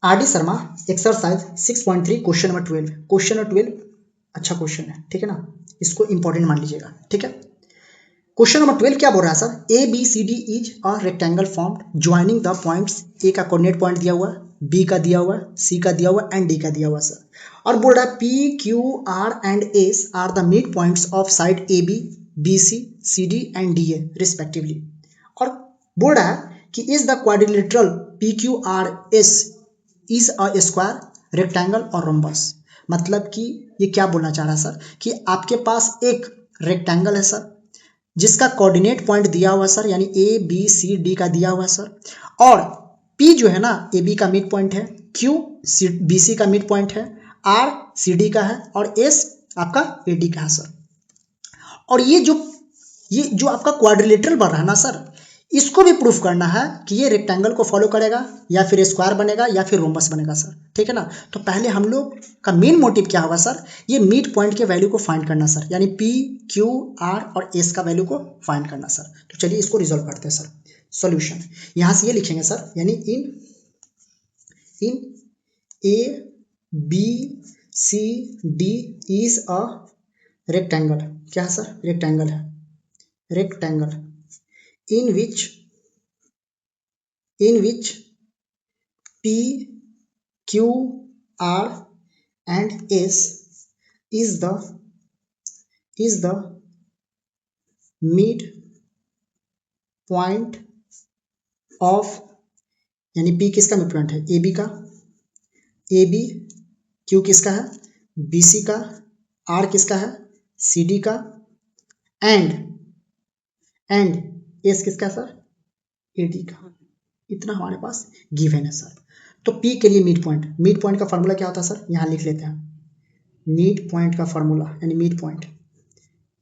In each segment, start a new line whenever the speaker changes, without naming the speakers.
R D Sharma exercise 6.3 question number 12। Question number 12 अच्छा question है, ठीक है ना, इसको इंपॉर्टेंट मान लीजिएगा, ठीक है। क्वेश्चन नंबर 12 क्या बोल रहा है sir, A B C D is a rectangle formed joining the points. A का कोऑर्डिनेट पॉइंट दिया हुआ, बी का दिया हुआ, सी का दिया हुआ एंड डी का दिया हुआ सर। और बोल रहा है P Q R and S are the mid points of side A B C D and D A respectively. और बोल रहा है कि is the quadrilateral P Q R S is a square rectangle और रोम्बस। मतलब कि ये क्या बोलना चाह रहा है सर कि आपके पास एक रेक्टेंगल है सर जिसका कोऑर्डिनेट पॉइंट दिया हुआ सर, यानी ए बी सी डी का दिया हुआ सर। और P जो है ना ए बी का मिड पॉइंट है, Q बी सी का मिड पॉइंट है, R सी डी का है और S आपका ए डी का है सर। और ये जो आपका क्वाड्रिलेटरल बन रहा है ना सर, इसको भी प्रूफ करना है कि ये रेक्टेंगल को फॉलो करेगा या फिर स्क्वायर बनेगा या फिर रोम्बस बनेगा सर, ठीक है ना। तो पहले हम लोग का मेन मोटिव क्या होगा सर, ये मिड पॉइंट के वैल्यू को फाइंड करना सर, यानी P Q R और S का वैल्यू को फाइंड करना सर। तो चलिए इसको रिजोल्व करते हैं सर। सॉल्यूशन यहाँ से ये लिखेंगे सर, यानी in A B C D is a rectangle. क्या है सर, रेक्टेंगल है, rectangle in which P Q R and S is the mid point of, यानी P किसका मिड पॉइंट है, ए बी का, ए बी, Q किसका है, B C का, R किसका है, सी डी का, एंड S किसका सर, ए डी का। इतना हमारे पास गिवन है सर। तो P के लिए मिड पॉइंट का फार्मूला क्या होता है सर, यहाँ लिख लेते हैं। मिड पॉइंट का फार्मूला यानी मिड पॉइंट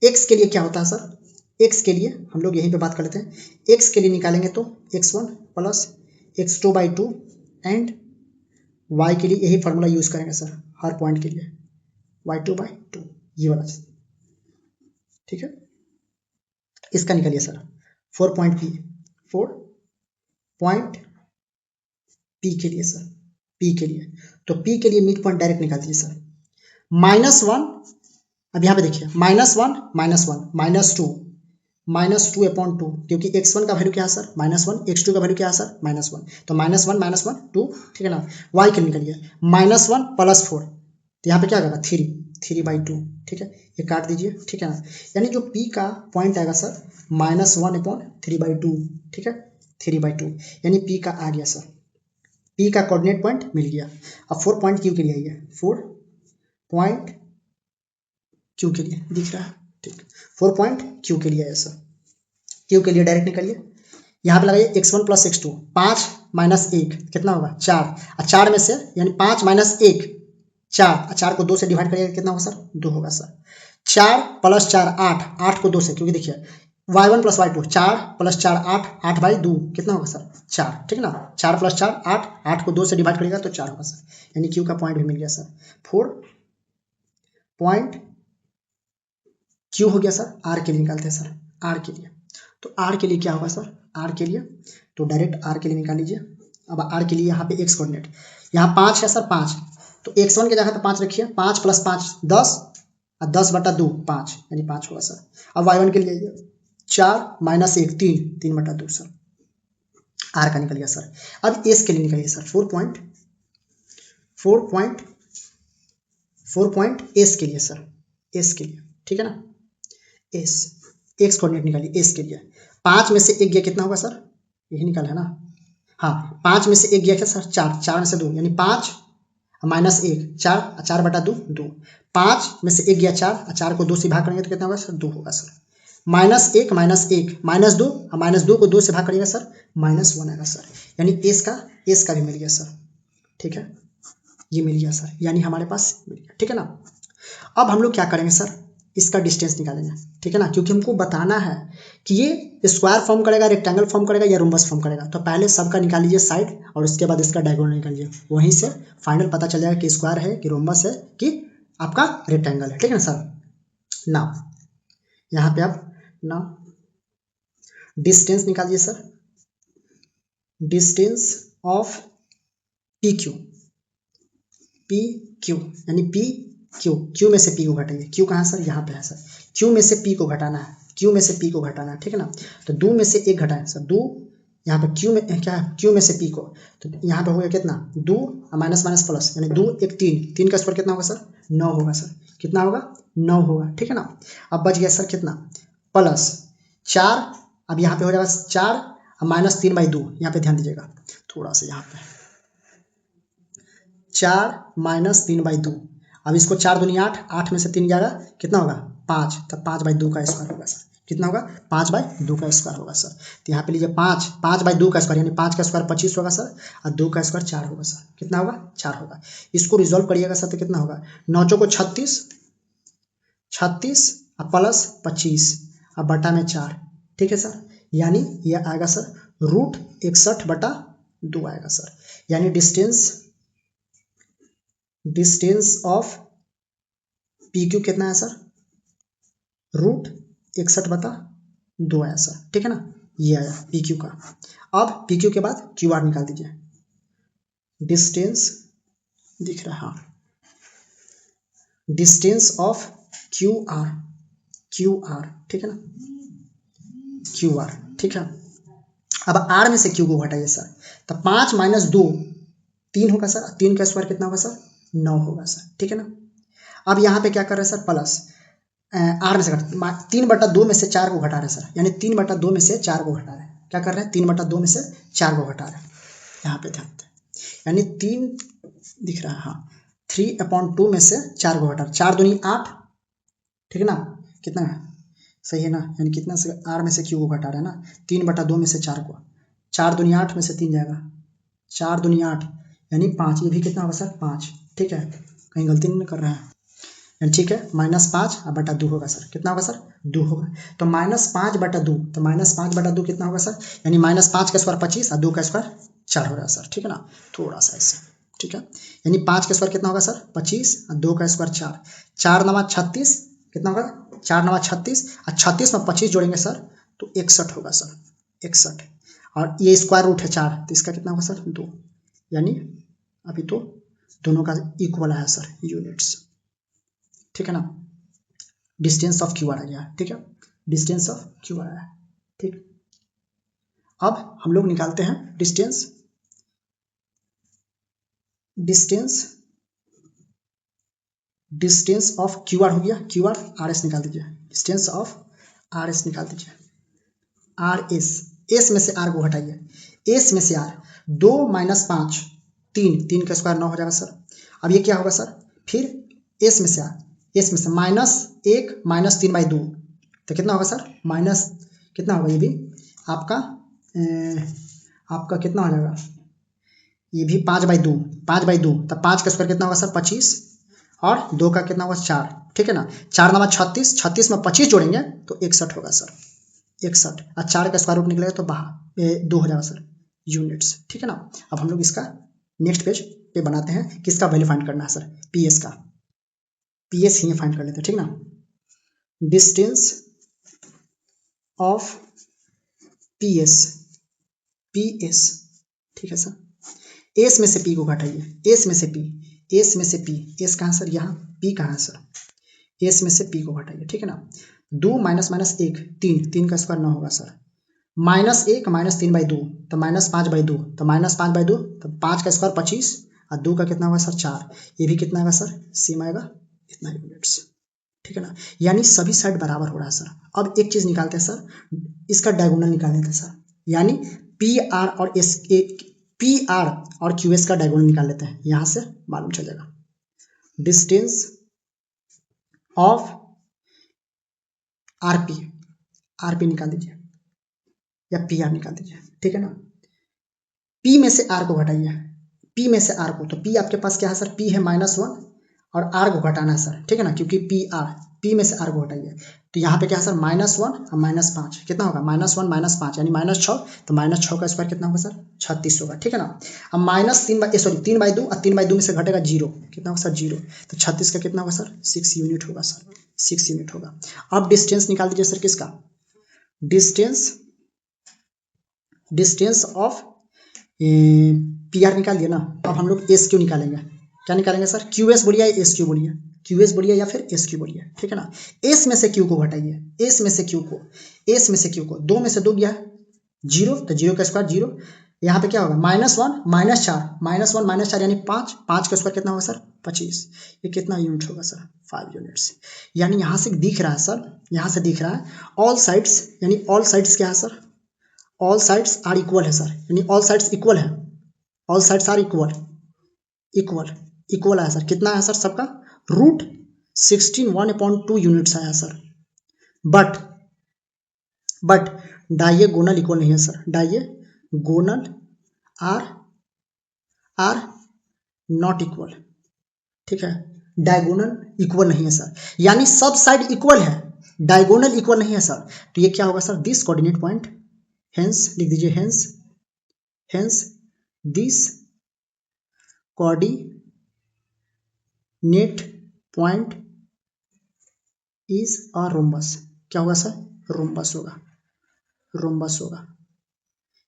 x के लिए क्या होता है सर, x के लिए हम लोग यहीं पे बात कर लेते हैं। x के लिए निकालेंगे तो x1 plus x2 by 2 and y के लिए यही फार्मूला यूज करेंगे सर हर पॉइंट के लिए, y2 बाई 2 ये वाला, ठीक है। इसका निकालिए सर 4 पॉइंट P के लिए सर, P के लिए। तो P के लिए मिड पॉइंट डायरेक्ट निकाल दीजिए सर। -1, अब यहाँ पे देखिए -1 -2 अपॉन 2, क्योंकि x1 का वैल्यू क्या है सर -1, x2 का वैल्यू क्या है सर -1, तो -1 2, ठीक है ना। y के निकलिए -1 प्लस 4, तो यहाँ पे क्या आएगा 3 बाई 2, ठीक है, ये काट दीजिए, ठीक है ना। यानी जो p का पॉइंट आएगा सर -1 अपॉन 3 बाई 2, ठीक है, 3 बाई 2, यानी p का आ गया सर, p का कोऑर्डिनेट पॉइंट मिल गया। अब 4 पॉइंट q के लिए आइए, 4 पॉइंट q के लिए दिख रहा है, ठीक, 4 पॉइंट q के लिए ऐसा, q के लिए डायरेक्ट निकालिए, यहाँ पे लगाइए x1 प्लस x2, 5 माइनस 1 कितना होगा 4, और 4 में से यानी 5 माइनस 1 4, 4 को 2 से डिवाइड करिएगा कितना होगा सर 2 होगा सर। 4 प्लस 4 8, 8 को 2 से, क्योंकि देखिए y1 plus y2, 4 plus 4 8, 8 by 2 कितना होगा सर 4, ठीक है ना। 4 प्लस 4 8, 8 को 2 से डिवाइड करिएगा तो 4 होगा सर, यानी q का पॉइंट भी मिल गया सर। 4 पॉइंट q हो गया सर। r के लिए निकालते हैं सर, r के लिए, तो r के लिए क्या होगा सर, r के लिए तो डायरेक्ट r के लिए निकाल लीजिए। अब r के लिए यहाँ पे x कोऑर्डिनेट, यहाँ 5 है सर 5, तो x1 की जगह तो 5 रखिए, 5 प्लस 5 10, और 10 बटा 2 5, यानी 5 होगा सर। अब y1 के लिए 4 माइनस 1 3 बटा 2 सर, r का निकल गया सर। अब s के लिए निकलिए सर 4 पॉइंट s के लिए सर, s के लिए, ठीक है ना, s x कोऑर्डिनेट निकालिए s के लिए। 5 में से 1 गया कितना होगा सर, यही निकाला है ना, हाँ 5 में से 1 गया क्या सर 4, 4 में से 2 यानी 5 माइनस 1 4, 4 बटा 2 2, 5 में से 1 गया 4, 4 को 2 से भाग करेंगे तो कितना होगा सर 2 होगा सर। -1 -2 को 2 से भाग करिएगा सर -1 आएगा सर, यानी s का भी मिल गया सर, ठीक है, ये मिल गया सर, यानी हमारे पास मिल गया, ठीक है ना। अब हम लोग क्या करेंगे सर, इसका डिस्टेंस निकालेंगे, ठीक है ना, क्योंकि हमको बताना है कि ये स्क्वायर फॉर्म करेगा, रेक्टेंगल फॉर्म करेगा या रोम्बस फॉर्म करेगा। तो पहले सबका निकाल लीजिए साइड और उसके बाद इसका डायगोनल निकालिए, वहीं से फाइनल पता चल जाएगा कि स्क्वायर है कि रोम्बस है कि आपका रेक्टेंगल है, ठीक है ना सर। नाउ यहाँ पे आप डिस्टेंस निकालिए sir, distance of P Q, P Q यानी पी क्यू, क्यू में से पी को घटाइए। क्यू कहाँ सर, यहाँ पे है सर। क्यू में से पी को घटाना है, क्यू में से पी को घटाना है, ठीक है ना। तो 2 में से 1 घटाएं सर, 2 यहाँ पे क्यू में क्या है, क्यू में से पी को, तो यहाँ पे हो गया कितना 2 माइनस माइनस प्लस, यानी 2 1 3, 3 का स्क्वायर कितना होगा सर 9 होगा सर, कितना होगा 9 होगा, ठीक है ना। अब बच गया सर कितना प्लस 4, अब यहाँ पे हो जाएगा 4 माइनस 3/2, यहाँ पे ध्यान दीजिएगा थोड़ा सा, यहाँ पे 4 माइनस 3/2, अब इसको 4 दूनी 8, 8 में से 3 जाएगा कितना होगा 5, तब 5/2 का स्क्वायर होगा सर, कितना होगा 5/2 का स्क्वायर होगा सर। तो यहाँ पे लीजिए 5/2 का स्क्वायर, यानी 5 का स्क्वायर 25 होगा सर, और 2 का स्क्वायर 4 होगा सर, कितना होगा 4 होगा। इसको रिजॉल्व करिएगा सर तो कितना होगा 9 चौको 36, 36 और प्लस 25 और बटा में 4, ठीक है सर। यानी यह आएगा सर √61/2 आएगा सर, यानी डिस्टेंस ऑफ पी क्यू कितना है सर √61/2 आया सर, ठीक है ना। ये आया पी क्यू का। अब पी क्यू के बाद क्यू आर निकाल दीजिए, डिस्टेंस दिख रहा है, डिस्टेंस ऑफ क्यू आर, ठीक है ना, क्यू आर, ठीक है। अब आर में से क्यू को घटाइए सर, तो 5 माइनस 2 3 होगा सर, 3 का स्क्वायर कितना होगा सर 9 होगा सर, ठीक है ना। अब यहाँ पे क्या कर रहे हैं सर प्लस आर में से 3/2 में से 4 को घटा रहे हैं सर, यानी 3/2 में से 4 को घटा रहे हैं, क्या कर रहे हैं 3/2 में से 4 को घटा रहे हैं, यहाँ पे ध्यान दें, यानी 3 दिख रहा है, हाँ 3/2 में से 4 को घटा, 4 दूनी 8, ठीक है ना, कितना है सही है ना, यानी कितना से आर में से क्यू को घटा रहे हैं ना, 3/2 में से 4 को, 4 दूनी 8 में से 3 जाएगा, 4 दूनी 8 यानी 5, ये भी कितना होगा सर 5, ठीक है, कहीं गलती नहीं कर रहे हैं, ठीक है, -5/2 होगा सर, कितना होगा सर 2 होगा। तो -5/2, तो -5/2 कितना होगा सर, यानी -5 का स्क्वायर 25 और 2 का स्क्वायर 4 होगा सर, ठीक है ना, थोड़ा सा ऐसे, ठीक है, यानी 5 का स्क्वायर कितना होगा सर 25 और 2 का स्क्वायर 4, 4 9 36, कितना होगा 4 9 36 और 36 में 25 जोड़ेंगे सर तो 61 होगा सर, 61, और ये स्क्वायर रूट है 4, तो इसका कितना होगा सर 2, यानी अभी तो दोनों का इक्वल है सर यूनिट्स, ठीक है ना। डिस्टेंस ऑफ क्यू आर आ गया, ठीक है, डिस्टेंस ऑफ क्यू आर है, ठीक। अब हम लोग निकालते हैं डिस्टेंस ऑफ क्यू आर, हो गया क्यू आर, आर एस निकाल दीजिए, डिस्टेंस ऑफ आर एस निकाल दीजिए, आर एस, एस में से आर को हटाइए, एस में से आर 2 - 5 3 का स्क्वायर 9 हो जाएगा सर। अब ये क्या होगा सर, फिर एस में से आर, एस में से -1 - 3/2, तो कितना होगा सर माइनस, कितना होगा ये भी आपका कितना हो जाएगा, ये भी 5/2, तब 5 का स्क्वायर कितना होगा सर 25 और 2 का कितना होगा 4, ठीक है ना, 4 9 36, 36 में 25 जोड़ेंगे तो 61 होगा सर, 61 और 4 का स्क्वायर रूट निकलेगा तो 2 हो जाएगा सर यूनिट्स, ठीक है ना। अब हम लोग इसका नेक्स्ट पेज पे बनाते हैं, किसका वैल्यू फाइंड करना है सर, पीएस का, पीएस ही फाइंड कर लेते हैं, ठीक ना। डिस्टेंस ऑफ पीएस, ठीक है सर, एस में से पी को घटाइए, एस में से पी, एस कहाँ सर, यहाँ पी कहाँ है सर, एस में से पी को घटाइए, ठीक है ना। 2 - -1 3 का स्क्वायर 9 होगा सर, -1 - 3/2 तो -5/2, तो -5/2 तो 5 का स्क्वायर 25 और 2 का कितना होगा सर 4, ये भी कितना आएगा सर सेम आएगा इतना यूनिट्स, ठीक है ना। यानी सभी साइड बराबर हो रहा है सर। अब एक चीज निकालते हैं सर, इसका डायगोनल निकाल लेते हैं सर, यानी पी आर और क्यू एस का डायगोनल निकाल लेते हैं, यहां से मालूम चल जाएगा। डिस्टेंस ऑफ आरपी निकाल दीजिए या पी आर निकाल दीजिए, ठीक है ना। पी में से आर को घटाइए, पी में से आर को, तो पी आपके पास क्या है सर, पी है -1 और आर को घटाना है सर, ठीक है ना, क्योंकि पी में से आर को हटाइए, तो यहाँ पे क्या है सर -1 और -5, कितना होगा -1 -5 यानी -6, तो -6 का स्क्वायर कितना होगा सर 36 होगा, ठीक है ना। अब -3/2 और 3/2 में से घटेगा 0, कितना होगा सर 0, तो 36 का कितना होगा सर 6 यूनिट होगा सर, 6 यूनिट होगा। अब डिस्टेंस निकाल दीजिए सर किसका, डिस्टेंस ऑफ पी आर निकाल दिया ना, अब हम लोग एस क्यू निकालेंगे। क्या निकालेंगे सर? क्यू एस बोलिए या एस क्यू बोलिए, क्यू एस बोलिए या फिर एस क्यू बोलिए, ठीक है ना। एस में से क्यू को घटाइए, एस में से क्यू को, एस में से क्यू को, 2 में से 2 गया 0, तो 0 का स्क्वायर 0। यहाँ पे क्या होगा? -1 -4, -1 -4 यानी 5, 5 का स्क्वायर कितना होगा सर? 25। ये कितना यूनिट होगा सर? 5 यूनिट्स। यानी यहाँ से दिख रहा है सर, यहाँ से दिख रहा है ऑल साइड्स, यानी ऑल साइड्स क्या है sir? All sides are equal है सर, यानी ऑल साइड्स इक्वल है, all sides are equal, equal equal आया सर। कितना है सर सबका? √16 1/2 यूनिट्स आया सर। बट डाइएगोनल इक्वल नहीं है सर, डाइएगोनल आर नॉट इक्वल, ठीक है। डायगोनल इक्वल नहीं है सर, यानी सब साइड इक्वल है, डायगोनल इक्वल नहीं है सर। तो ये क्या होगा sir? This coordinate point, hence लिख दीजिए, hence this coordinate point is a rhombus. क्या होगा सर? रोम्बस होगा, रोम्बस होगा।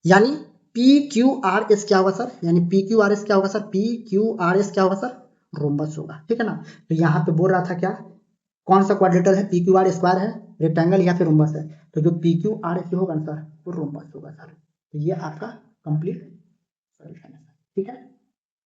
यानी पी क्यू आर एस क्या होगा सर? यानी पी क्यू आर एस क्या होगा sir? P Q R S क्या होगा सर? रोम्बस होगा, ठीक है ना। तो यहाँ पे बोल रहा था क्या, कौन सा क्वाड्रेटर है? पी क्यू आर स्क्वायर है, रेक्टेंगल या फिर रोम्बस है? तो जो पी क्यू आर एस होगा ना सर, वो रोम्बस होगा सर। तो ये आपका कंप्लीट सॉल्यूशन है, ठीक है।